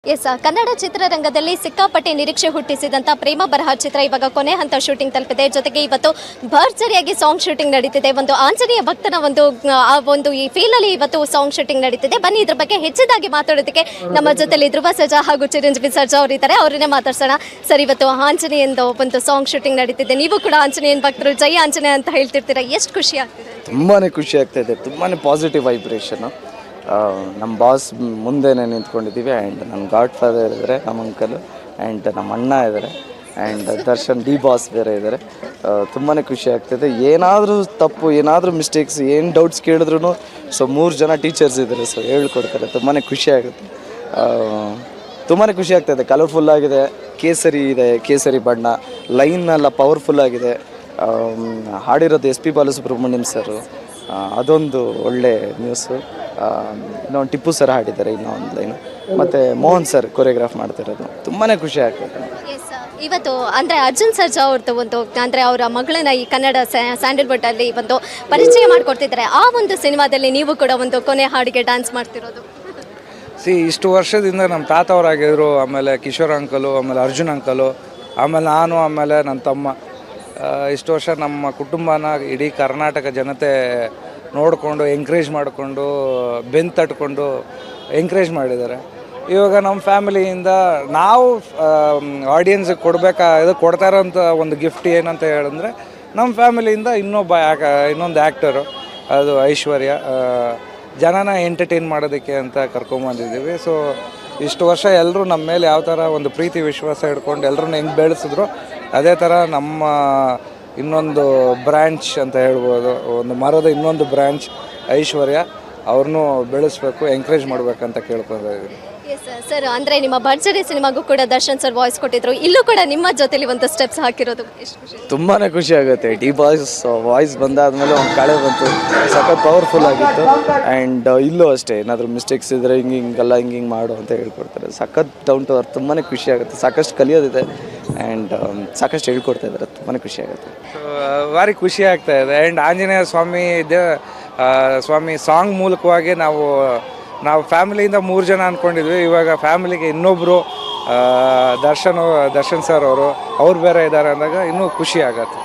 S Kannada ಚಿತ್ರರಂಗದಲ್ಲಿ ಸಿಕ್ಕಾಪಟ್ಟೆ ನಿರೀಕ್ಷೆ ಹುಟ್ಟಿಸಿದಂಥ ಪ್ರೇಮ ಬರಹ ಚಿತ್ರ ಇವಾಗ ಕೊನೆ ಹಂತ ಶೂಟಿಂಗ್ ತಲುಪಿದೆ. ಜೊತೆಗೆ ಇವತ್ತು ಭರ್ಜರಿಯಾಗಿ ಸಾಂಗ್ ಶೂಟಿಂಗ್ ನಡೀತಿದೆ. ಒಂದು ಆಂಜನೇಯ ಭಕ್ತನ ಒಂದು ಈ ಫೀಲಲ್ಲಿ ಇವತ್ತು ಸಾಂಗ್ ಶೂಟಿಂಗ್ ನಡೀತಿದೆ. ಬನ್ನಿ ಇದ್ರ ಬಗ್ಗೆ ಹೆಚ್ಚಿದಾಗಿ ಮಾತಾಡೋದಕ್ಕೆ ನಮ್ಮ ಜೊತೆಲಿ ಧ್ರುವ ಸರ್ಜಾ ಹಾಗೂ ಚಿರಂಜೀವಿ ಸರ್ಜಾ ಅವರಿದ್ದಾರೆ. ಅವರನ್ನೇ ಮಾತಾಡ್ಸೋಣ. ಸರ್, ಇವತ್ತು ಆಂಜನೇಯಂದು ಒಂದು ಸಾಂಗ್ ಶೂಟಿಂಗ್ ನಡೀತಿದೆ. ನೀವು ಕೂಡ ಆಂಜನೇಯನ ಭಕ್ತರು, ಜೈ ಆಂಜನೇಯ ಅಂತ ಹೇಳ್ತಿರ್ತೀರಾ. ಎಷ್ಟು ಖುಷಿ ಆಗ್ತಿದೆ? ತುಂಬಾ ಖುಷಿ ಆಗ್ತಾಯಿದೆ. ತುಂಬಾ ಪಾಸಿಟಿವ್ ವೈಬ್ರೇಷನು. ನಮ್ಮ ಬಾಸ್ ಮುಂದೆನೇ ನಿಂತ್ಕೊಂಡಿದ್ದೀವಿ. ಆ್ಯಂಡ್ ನಮ್ಮ ಗಾಡ್ ಫಾದರ್ ಇದ್ದಾರೆ, ನಮ್ಮ ಅಂಕಲು, ಆ್ಯಂಡ್ ನಮ್ಮ ಅಣ್ಣ ಇದ್ದಾರೆ, ಆ್ಯಂಡ್ ದರ್ಶನ್ ಡಿ ಬಾಸ್ ಬೇರೆ ಇದ್ದಾರೆ. ತುಂಬಾ ಖುಷಿ ಆಗ್ತಾಯಿದೆ. ಏನಾದರೂ ತಪ್ಪು, ಏನಾದರೂ ಮಿಸ್ಟೇಕ್ಸ್, ಏನು ಡೌಟ್ಸ್ ಕೇಳಿದ್ರು ಸೊ 3 ಜನ ಟೀಚರ್ಸ್ ಇದ್ದಾರೆ, ಸೊ ಹೇಳ್ಕೊಡ್ತಾರೆ. ತುಂಬಾ ಖುಷಿ ಆಗುತ್ತೆ. ತುಂಬಾ ಖುಷಿ ಆಗ್ತಾಯಿದೆ. ಕಲರ್ಫುಲ್ ಆಗಿದೆ, ಕೇಸರಿ ಇದೆ, ಕೇಸರಿ ಬಣ್ಣ, ಲೈನ್ ಎಲ್ಲ ಪವರ್ಫುಲ್ ಆಗಿದೆ. ಹಾಡಿರೋದು SP ಬಾಲಸುಬ್ರಹ್ಮಣ್ಯಂ ಸರು, ಅದೊಂದು ಒಳ್ಳೆ ನ್ಯೂಸು. ಇನ್ನೊಂದು ಟಿಪ್ಪು ಸರ್ ಹಾಡಿದ್ದಾರೆ, ಇನ್ನೊಂದು ಲೈನು, ಮತ್ತು ಮೋಹನ್ ಸರ್ ಕೊರಿಯೋಗ್ರಾಫ್ ಮಾಡ್ತಿರೋದು. ತುಂಬಾ ಖುಷಿ ಆಗ್ತದೆ. ಇವತ್ತು ಅಂದರೆ ಅರ್ಜುನ್ ಸರ್ಜಾ ಅವ್ರದ್ದು ಅಂದರೆ ಅವರ ಮಗಳನ್ನ ಈ ಕನ್ನಡ ಸ್ಯಾಂಡಲ್ವುಡ್ಡಲ್ಲಿ ಒಂದು ಪರಿಚಯ ಮಾಡಿಕೊಡ್ತಿದ್ದಾರೆ. ಆ ಒಂದು ಸಿನಿಮಾದಲ್ಲಿ ನೀವು ಕೂಡ ಒಂದು ಕೊನೆ ಹಾಡಿಗೆ ಡ್ಯಾನ್ಸ್ ಮಾಡ್ತಿರೋದು. ಇಷ್ಟು ವರ್ಷದಿಂದ ನಮ್ಮ ತಾತ ಅವರಾಗಿದ್ದರು, ಆಮೇಲೆ ಕಿಶೋರ್ ಅಂಕಲು, ಆಮೇಲೆ ಅರ್ಜುನ್ ಅಂಕಲು, ಆಮೇಲೆ ನಾನು, ಆಮೇಲೆ ನನ್ನ ತಮ್ಮ. ಇಷ್ಟು ವರ್ಷ ನಮ್ಮ ಕುಟುಂಬನ ಇಡೀ ಕರ್ನಾಟಕ ಜನತೆ ನೋಡಿಕೊಂಡು ಎಂಕರೇಜ್ ಮಾಡಿಕೊಂಡು ಬೆನ್ನು ತಟ್ಕೊಂಡು ಎಂಕರೇಜ್ ಮಾಡಿದ್ದಾರೆ. ಇವಾಗ ನಮ್ಮ ಫ್ಯಾಮಿಲಿಯಿಂದ ನಾವು ಆಡಿಯನ್ಸಿಗೆ ಕೊಡ್ತಾ ಇರೋಂಥ ಒಂದು ಗಿಫ್ಟ್ ಏನಂತ ಹೇಳಿದ್ರೆ, ನಮ್ಮ ಫ್ಯಾಮಿಲಿಯಿಂದ ಇನ್ನೊಂದು ಆ್ಯಕ್ಟರು, ಅದು ಐಶ್ವರ್ಯ, ಜನನ ಎಂಟರ್ಟೈನ್ ಮಾಡೋದಕ್ಕೆ ಅಂತ ಕರ್ಕೊಂಬಂದಿದ್ದೀವಿ. ಸೊ ಇಷ್ಟು ವರ್ಷ ಎಲ್ಲರೂ ನಮ್ಮ ಮೇಲೆ ಯಾವ ಥರ ಒಂದು ಪ್ರೀತಿ ವಿಶ್ವಾಸ ಹಿಡ್ಕೊಂಡು ಎಲ್ಲರೂ ಹೆಂಗೆ ಬೆಳೆಸಿದ್ರು, ಅದೇ ಥರ ನಮ್ಮ ಇನ್ನೊಂದು ಬ್ರ್ಯಾಂಚ್ ಅಂತ ಹೇಳ್ಬೋದು, ಒಂದು ಮರದ ಇನ್ನೊಂದು ಬ್ರ್ಯಾಂಚ್ ಐಶ್ವರ್ಯ, ಅವ್ರನ್ನೂ ಬೆಳೆಸ್ಬೇಕು, ಎಂಕರೇಜ್ ಮಾಡಬೇಕಂತ ಕೇಳ್ಕೊತಾ ಇದ್ದೀನಿ. ಎಸ್ ಸರ್, ಅಂದರೆ ನಿಮ್ಮ ಭರ್ಜರಿ ಸಿನಿಮಾಗೂ ಕೂಡ ದರ್ಶನ್ ಸರ್ ವಾಯ್ಸ್ ಕೊಟ್ಟಿದ್ರು. ಇಲ್ಲೂ ಕೂಡ ನಿಮ್ಮ ಜೊತೆಲಿ ಒಂದು ಸ್ಟೆಪ್ಸ್ ಹಾಕಿರೋದು ಎಷ್ಟು ಖುಷಿ? ತುಂಬಾ ಖುಷಿ ಆಗುತ್ತೆ. ಡಿ ಬಾಸ್ ವಾಯ್ಸ್ ಬಂದಾದಮೇಲೆ ಒಂದು ಕಳೆ ಬಂತು, ಸಖತ್ ಪವರ್ಫುಲ್ ಆಗಿತ್ತು. ಆ್ಯಂಡ್ ಇಲ್ಲೂ ಅಷ್ಟೇ, ಏನಾದರೂ ಮಿಸ್ಟೇಕ್ಸ್ ಇದ್ದರೆ ಹಿಂಗೆಲ್ಲ ಹಿಂಗೆ ಮಾಡು ಅಂತ ಹೇಳ್ಕೊಡ್ತಾರೆ. ಸಖತ್ ಡೌನ್ ಟು ಅರ್ತ್. ತುಂಬಾ ಖುಷಿ ಆಗುತ್ತೆ. ಸಾಕಷ್ಟು ಕಲಿಯೋದಿದೆ ಆ್ಯಂಡ್ ಸಾಕಷ್ಟು ಹೇಳ್ಕೊಡ್ತಾ ಇದ್ದಾರೆ. ತುಂಬಾ ಖುಷಿ ಆಗುತ್ತೆ. ಭಾರಿ ಖುಷಿ ಆಗ್ತಾ ಇದೆ. ಆ್ಯಂಡ್ ಆಂಜನೇಯ ಸ್ವಾಮಿ ಸಾಂಗ್ ಮೂಲಕವಾಗಿ ನಾವು ಫ್ಯಾಮಿಲಿಯಿಂದ 3 ಜನ ಅಂದ್ಕೊಂಡಿದ್ವಿ. ಇವಾಗ ಫ್ಯಾಮಿಲಿಗೆ ಇನ್ನೊಬ್ಬರು ದರ್ಶನ್ ಸರ್ ಅವರು ಬೇರೆ ಇದ್ದಾರೆ ಅಂದಾಗ ಇನ್ನೂ ಖುಷಿ ಆಗತ್ತೆ.